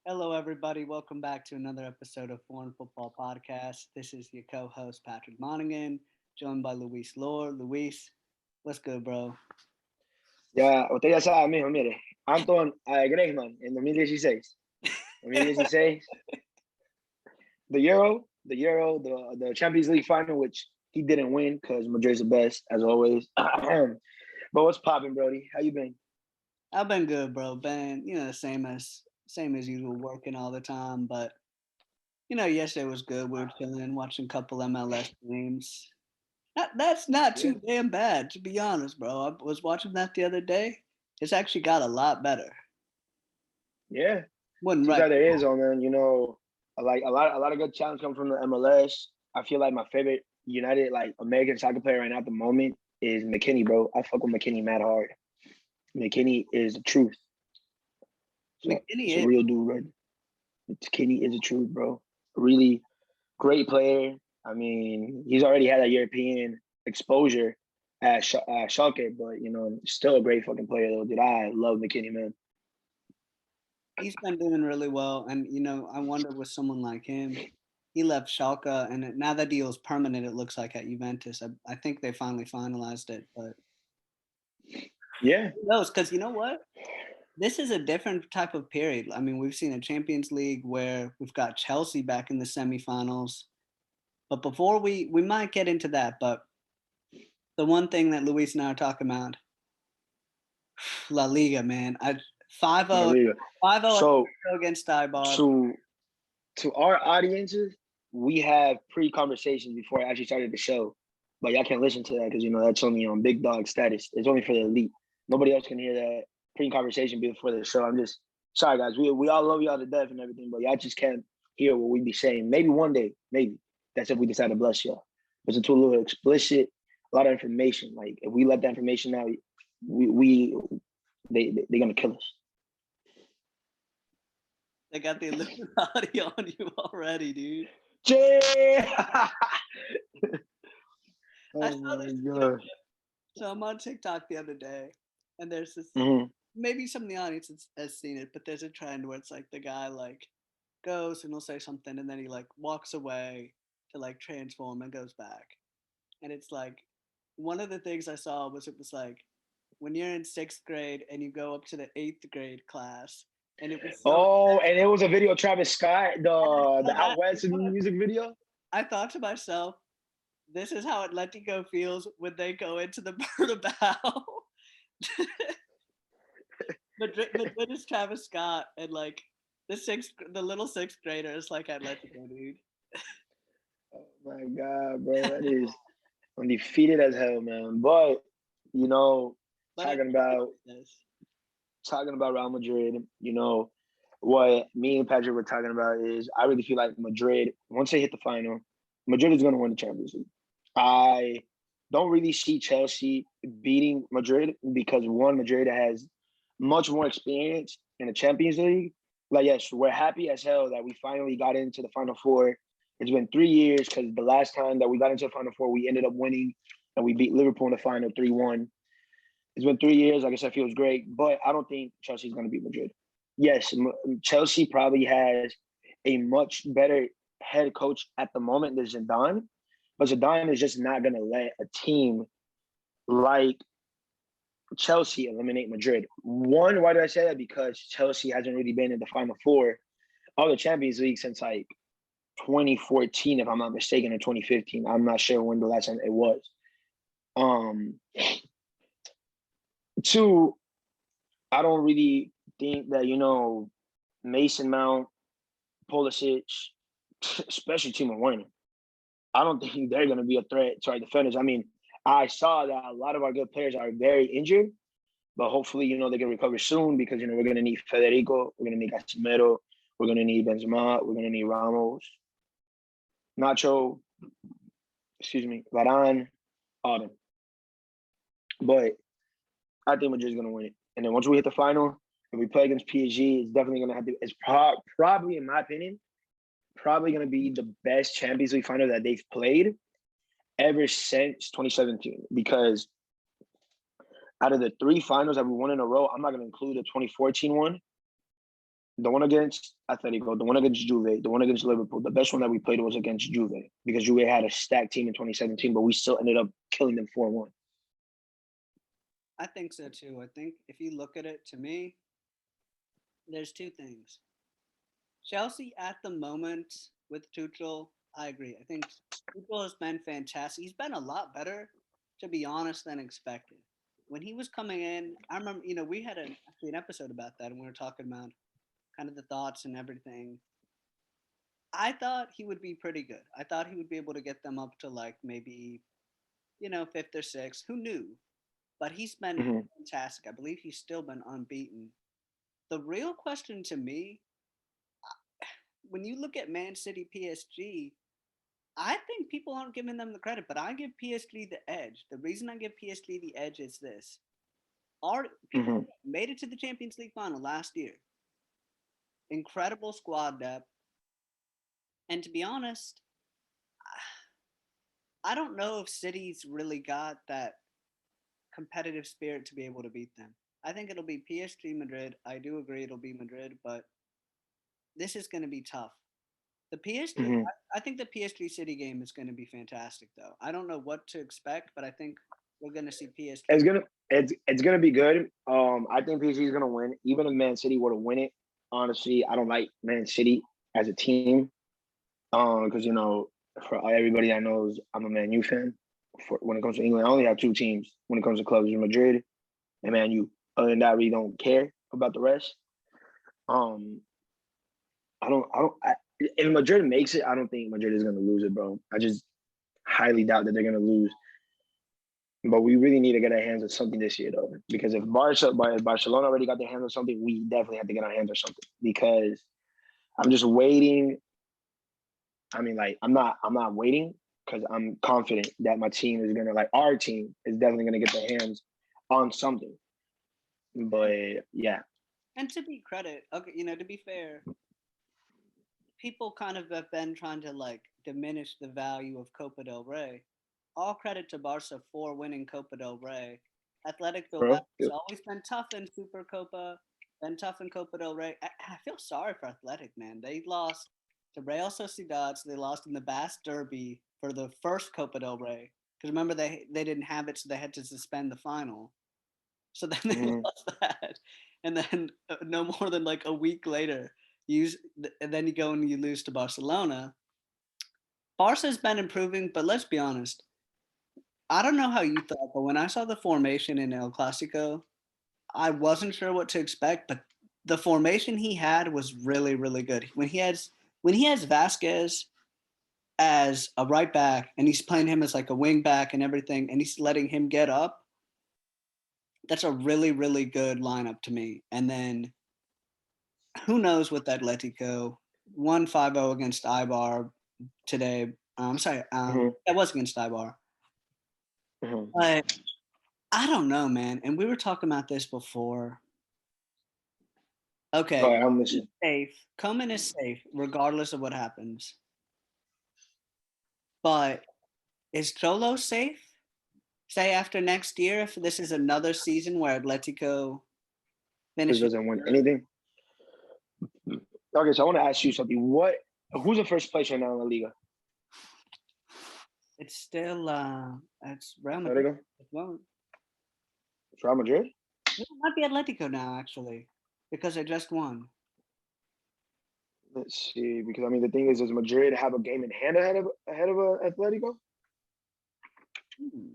Hello, everybody. Welcome back to another episode of Foreign Football Podcast. This is your co-host Patrick Monaghan, joined by Luis Lore. Luis, what's good, bro? Ya, usted ya sabe, mijo, mire, Anton Griezmann en 2016. 2016, the Champions League final, which he didn't win because Madrid's the best, as always. But what's popping, Brody? How you been? I've been good, bro. Been the same as usual, working all the time. But yesterday was good. We were chilling, watching a couple MLS games. That's not Yeah. too damn bad, to be honest, bro. I was watching that the other day. It's actually got a lot better. Yeah. Wasn't Seems right. like there is on man. Like a lot of good talent come from the MLS. I feel like my favorite United like American soccer player right now at the moment is McKinney, bro. I fuck with McKinney mad hard. McKinney is the truth. So it's a McKinney is. real dude, right? McKinney is the truth, bro. Really great player. I mean, he's already had a European exposure at Schalke, but still a great fucking player though. Dude, I love McKinney, man. He's been doing really well, and I wonder with someone like him, he left Schalke, and now that deal is permanent. It looks like at Juventus. I think they finally finalized it, but Yeah, who knows? Because you know what? This is a different type of period. I mean, we've seen a Champions League where we've got Chelsea back in the semifinals, but before we might get into that, but the one thing that Luis and I are talking about, La Liga, man. I 5-0, Maria. 5-0 So against Eibar. to to our audiences, we have pre-conversations before I actually started the show, but y'all can't listen to that because that's only on big dog status. It's only for the elite. Nobody else can hear that pre-conversation before the show. I'm just sorry, guys. We all love y'all to death and everything, but y'all just can't hear what we be saying. Maybe one day, maybe that's if we decide to bless y'all. But it's a little explicit, a lot of information. Like if we let that information out, we they're gonna kill us. They got the Illuminati on you already, dude. Yeah. I Oh saw my this video. god. So I'm on TikTok the other day, and there's this. Mm-hmm. Maybe some of the audience has seen it, but there's a trend where it's like the guy like goes and he'll say something, and then he like walks away to like transform and goes back. And it's like one of the things I saw was it was like when you're in sixth grade and you go up to the eighth grade class, and it was so. Oh, and it was a video of Travis Scott, the I, Out West music video. I thought to myself, this is how Atletico feels when they go into the Bernabeu. Madrid is Travis Scott, and like the little sixth grader is like Atletico, dude. Oh my god, bro, that is undefeated as hell, man. But you know, But talking about this. talking about Real Madrid, what me and Patrick were talking about is I really feel like Madrid, once they hit the final, Madrid is going to win the Champions League. I don't really see Chelsea beating Madrid because one, Madrid has much more experience in the Champions League. Like, yes, we're happy as hell that we finally got into the Final Four. It's been 3 years because the last time that we got into the Final Four, we ended up winning and we beat Liverpool in the final 3-1. It's been 3 years. Like I said, feels great, but I don't think Chelsea's going to beat Madrid. Yes, Chelsea probably has a much better head coach at the moment than Zidane, but Zidane is just not going to let a team like Chelsea eliminate Madrid. One, why do I say that? Because Chelsea hasn't really been in the Final Four of the Champions League since like 2014, if I'm not mistaken, or 2015. I'm not sure when the last time it was. Um, Two, I don't really think that Mason Mount, Pulisic, especially Timo Werner. I don't think they're going to be a threat to our defenders. I mean, I saw that a lot of our good players are very injured, but hopefully, they can recover soon because we're going to need Federico, we're going to need Casemiro, we're going to need Benzema, we're going to need Ramos, Nacho, excuse me, Varane, Autumn. But I think Madrid's going to win it. And then once we hit the final, if we play against PSG, it's definitely going to have to. It's probably, in my opinion, probably going to be the best Champions League final that they've played ever since 2017. Because out of the three finals that we won in a row, I'm not going to include the 2014 one. The one against Atletico, the one against Juve, the one against Liverpool. The best one that we played was against Juve because Juve had a stacked team in 2017, but we still ended up killing them 4-1. I think so too. I think if you look at it, to me, there's two things. Chelsea at the moment with Tuchel, I agree. I think Tuchel has been fantastic. He's been a lot better, to be honest, than expected. When he was coming in, I remember, we had actually an episode about that, and we were talking about kind of the thoughts and everything. I thought he would be pretty good. I thought he would be able to get them up to like maybe, fifth or sixth. Who knew? But he's been Mm-hmm. fantastic. I believe he's still been unbeaten. The real question to me, when you look at Man City PSG, I think people aren't giving them the credit, but I give PSG the edge. The reason I give PSG the edge is this. Our people Mm-hmm. made it to the Champions League final last year. Incredible squad depth. And to be honest, I don't know if City's really got that competitive spirit to be able to beat them. I think it'll be PSG Madrid. I do agree it'll be Madrid, but this is going to be tough. The PSG, Mm-hmm. I think the PSG City game is going to be fantastic, though. I don't know what to expect, but I think we're going to see It's PSG. gonna it's gonna be good. I think PSG is gonna win. Even if Man City were to win it, honestly, I don't like Man City as a team. Because for everybody that knows, I'm a Man U fan. For when it comes to England, I only have two teams when it comes to clubs: Madrid and Man U. Other than that, I really don't care about the rest. Um, if Madrid makes it, I don't think Madrid is gonna lose it, bro. I just highly doubt that they're gonna lose. But we really need to get our hands on something this year, though, because if Barcelona already got their hands on something, we definitely have to get our hands on something. Because I'm just waiting. I mean, like I'm not waiting because I'm confident that my team is gonna, like, our team is definitely gonna get their hands on something. But yeah. And to be credit, okay, to be fair, people kind of have been trying to like diminish the value of Copa del Rey. All credit to Barca for winning Copa del Rey. Athletic Bilbao Bro. has always been tough in Super Copa, been tough in Copa del Rey. I feel sorry for Athletic, man. They lost to Real Sociedad, so they lost in the Basque Derby for the first Copa del Rey. Because remember, they didn't have it, so they had to suspend the final. So then they Mm-hmm. lost that, and then no more than like a week later, and then you go and you lose to Barcelona. Barca's been improving, but let's be honest. I don't know how you thought, but when I saw the formation in El Clasico, I wasn't sure what to expect. But the formation he had was really, really good. When he has Vasquez as a right back, and he's playing him as like a wing back and everything, and he's letting him get up. That's a really, really good lineup to me. And then who knows with Atletico? Won 5-0 against Ibar today. I'm sorry, Mm-hmm. that was against Ibar. Mm-hmm. But I don't know, man. And we were talking about this before. Go Okay, ahead, I'm listening. safe. Coman is safe regardless of what happens. But is Cholo safe? Say after next year, if this is another season where Atletico Just finishes doesn't win third, anything. Okay, so I want to ask you something. Who's the first place right now in La Liga? it's still it's Real There they Madrid go. at the moment. It's Real Madrid. No, it might be Atletico now actually, because they just won. Let's see, because I mean the thing is, does Madrid have a game in hand ahead of Atletico? Hmm.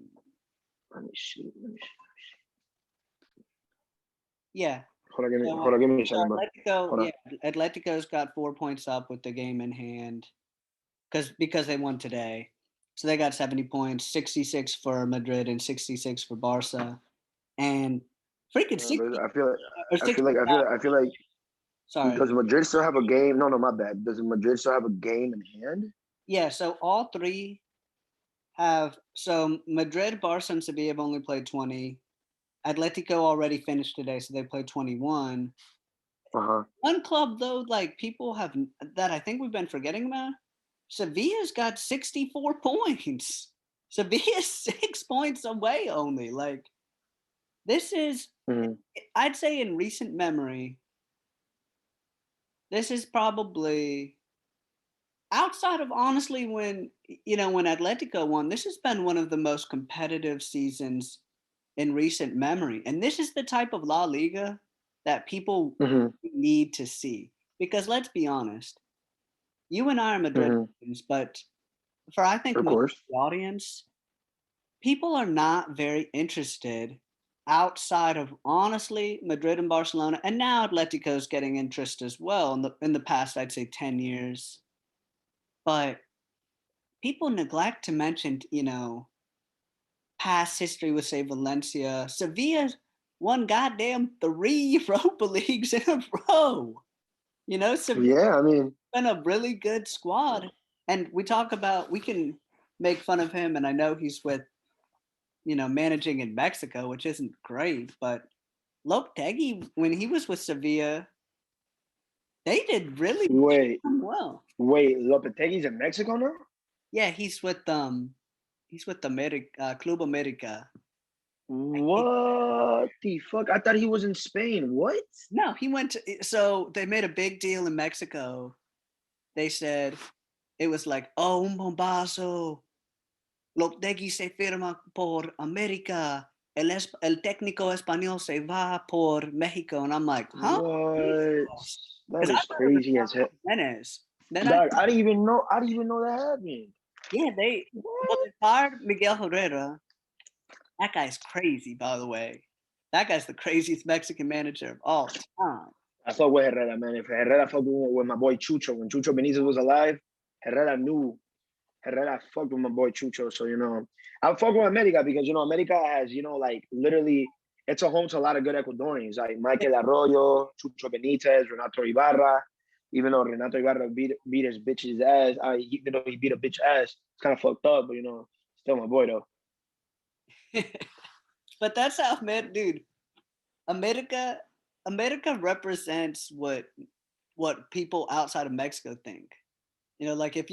Let me see. Let me see. Yeah. Hold on, give me a So second, bro. Atletico, Hold on. yeah, Atletico's got 4 points up with the game in hand because they won today. So they got 70 points, 66 for Madrid and 66 for Barca, and freaking But 60 I feel or I feel like 65. I feel like Sorry. does Madrid still have a game? No, no, my bad. Does Madrid still have a game in hand? Yeah. So all three have. So Madrid, Barca, and Sevilla have only played 20. Atletico already finished today, so they played 21. Uh huh. One club though, like people have that I think we've been forgetting about. Sevilla's got 64 points. Sevilla's 6 points away only. Like this is, Mm-hmm. I'd say in recent memory, this is probably outside of honestly when when Atletico won, this has been one of the most competitive seasons in recent memory. And this is the type of La Liga that people Hmm. need to see. Because let's be honest, you and I are Hmm. Madridans, but for I think Of most course. of the audience, people are not very interested outside of honestly Madrid and Barcelona, and now Atletico is getting interest as well in the past I'd say 10 years. But people neglect to mention, past history with say Valencia, Sevilla won goddamn 3 Europa Leagues in a row. Sevilla's Yeah, I mean, been a really good squad, and we can make fun of him, and I know he's with managing in Mexico, which isn't great, but Lopetegui, when he was with Sevilla, they did really wait, well. Lopetegui's in Mexico now? Yeah, he's with Club America. He, What the fuck? I thought he was in Spain. What? no, he went to so they made a big deal in Mexico. They said it was like, oh, un bombazo. Lopetegui se firma por América. El técnico español se va por Mexico. And I'm like, huh? What? That Because I is thought it was crazy as hell. Jimenez. Then I Dog, I didn't even know. I didn't even know that happened. yeah, What? they fired Miguel Herrera. That guy's crazy, by the way. That guy's the craziest Mexican manager of all time. I fuck with Herrera, man. If Herrera fucked with my boy Chucho when Chucho Benitez was alive, Herrera knew Herrera fucked with my boy Chucho. So I fuck with America because America has like literally it's a home to a lot of good Ecuadorians like Michael Arroyo, Chucho Benitez, Renato Ibarra. Even though Renato Ibarra beat his bitch's ass, even though he beat a bitch ass, it's kind of fucked up. But still my boy though. But that's how, man, dude. America, America represents what people outside of Mexico think. Like if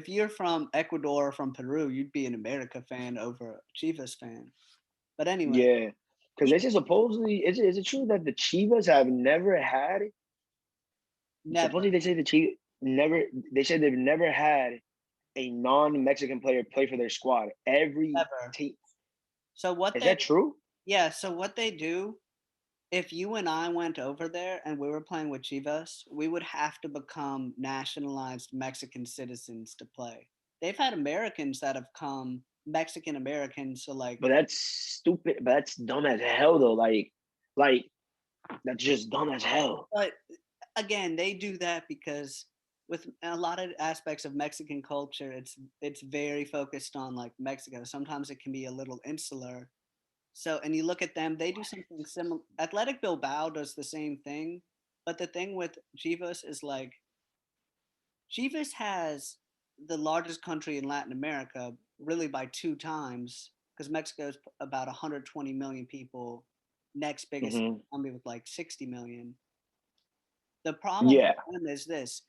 you're from Ecuador or from Peru, you'd be an America fan over a Chivas fan. But anyway, Yeah, because they say supposedly is it true that the Chivas have never had never, supposedly they say the Chivas never they said they've never had a non-Mexican player play for their squad. Every never. team. So what Is they that true? yeah, so what they do, if you and I went over there and we were playing with Chivas, we would have to become nationalized Mexican citizens to play. They've had Americans that have come, Mexican Americans, so like, But that's stupid. But that's dumb as hell, though. Like that's just dumb as hell. but again, they do that because with a lot of aspects of Mexican culture, it's very focused on like Mexico. Sometimes it can be a little insular. So, and you look at them, they do something similar. Athletic Bilbao does the same thing, but the thing with Chivas is like Chivas has the largest country in Latin America, really by 2 times, because Mexico is about 120 million people. Next biggest Hmm. Colombia with like 60 million. The problem Yeah, with them is this: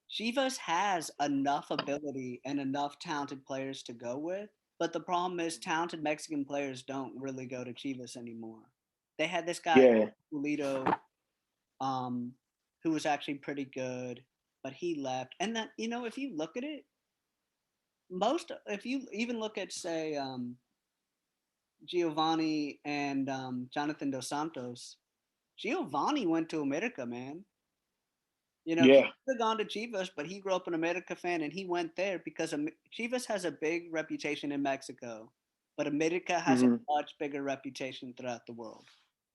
Chivas has enough ability and enough talented players to go with, but the problem is talented Mexican players don't really go to Chivas anymore. They had this guy yeah, Julito, um, who was actually pretty good, but he left. And then if you look at it, if you even look at say Giovanni and Jonathan Dos Santos, Giovanni went to America, man. He yeah. could have gone to Chivas, but he grew up an America fan and he went there because Chivas has a big reputation in Mexico, but America has a Hmm. much bigger reputation throughout the world.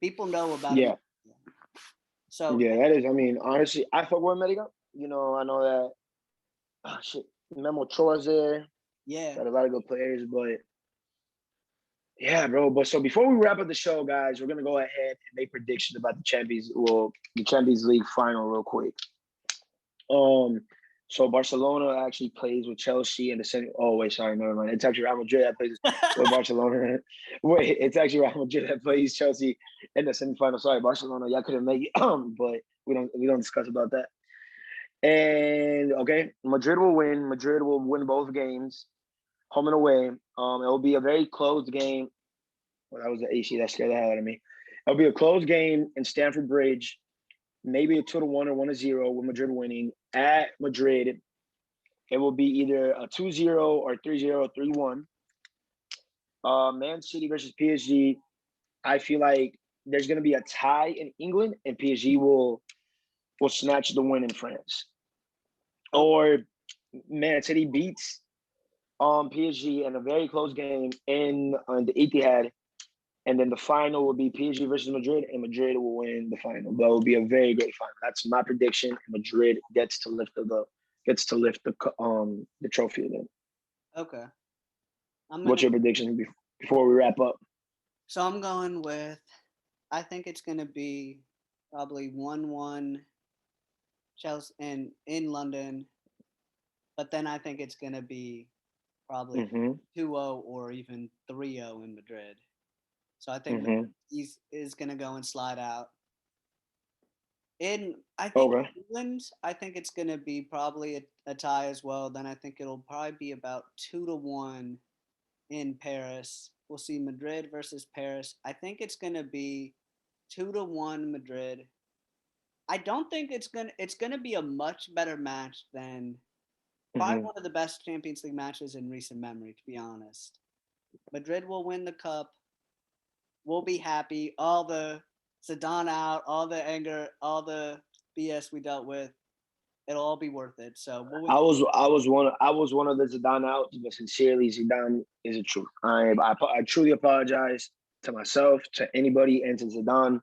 People know about America. Yeah, So, yeah. That is. I mean, honestly, I fuck with America. I know that. Oh, shit, Memo Ochoa's there. yeah. Got a lot of good players, but yeah, bro. But so before we wrap up the show, guys, we're gonna go ahead and make predictions about the Champions League final, real quick. Um, so Barcelona actually plays with Chelsea in the semi. Oh wait, sorry, never mind. It's actually Real Madrid that plays with Barcelona. Wait, it's actually Real Madrid that plays Chelsea in the semifinal. Sorry, Barcelona, y'all couldn't make it, but we don't discuss about that. And okay, Madrid will win. Madrid will win both games, home and away. It will be a very close game. Well, that was the AC that scared the hell out of me. It'll be a close game in Stamford Bridge. maybe a 2-1 or 1-0 with Madrid winning at Madrid. It will be either a 2-0 or 3-0, 3-1. Man City versus PSG. I feel like there's going to be a tie in England, and PSG will snatch the win in France. Okay. Or Man City beats PSG in a very close game in the Etihad, and then the final will be PSG versus Madrid, and Madrid will win the final. That will be a very great final. That's my prediction. Madrid gets to lift the trophy again. Okay. I'm What's gonna. your prediction before we wrap up? So I'm going with. I think it's gonna be probably 1-1 Chelsea in London, but then I think it's gonna be probably Mm-hmm. 2-0 or even 3-0 in Madrid. So I think Mm-hmm. he's is gonna go and slide out. I think Okay. England, I think it's gonna be probably a tie as well. Then I think it'll probably be about 2-1 in Paris. We'll see Madrid versus Paris. I think it's gonna be 2-1 Madrid. I don't think it's gonna be a much better match than probably Mm-hmm. one of the best Champions League matches in recent memory, to be honest. Madrid will win the cup. We'll be happy. All the Zidane out, all the anger, all the BS we dealt with, it'll all be worth it. So we'll I was one of the Zidane outs, but sincerely, Zidane is a truth. I truly apologize to myself, to anybody, and to Zidane.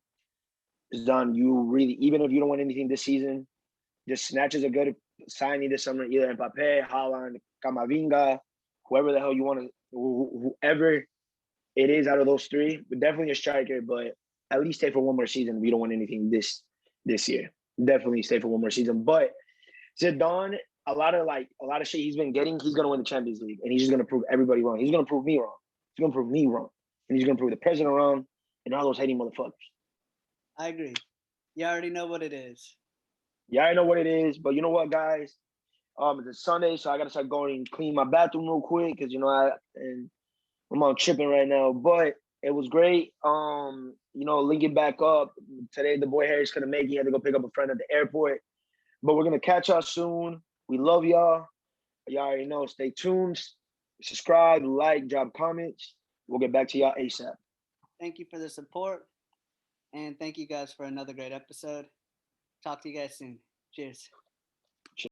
Zidane, you really, even if you don't win anything this season, just snatches a good signing this summer, either Mbappe, Haaland, Camavinga, whoever the hell you want to, whoever it is out of those three, but definitely a striker. But at least stay for one more season if you don't win anything this year. Definitely stay for one more season. But Zidane, a lot of shit he's been getting, he's gonna win the Champions League, and he's just gonna prove everybody wrong. He's gonna prove me wrong. He's gonna prove me wrong, and he's gonna prove the president wrong, and all those hating motherfuckers. I agree. You already know what it is. Yeah, I know what it is, but you know what, guys? It's Sunday, so I gotta start going and clean my bathroom real quick because I'm on tripping right now. But it was great. Linking back up today. The boy Harry's gonna make. He had to go pick up a friend at the airport. But we're gonna catch y'all soon. We love y'all. Y'all already know. Stay tuned. Subscribe, like, drop comments. We'll get back to y'all ASAP. Thank you for the support, and thank you guys for another great episode. Talk to you guys soon. Cheers.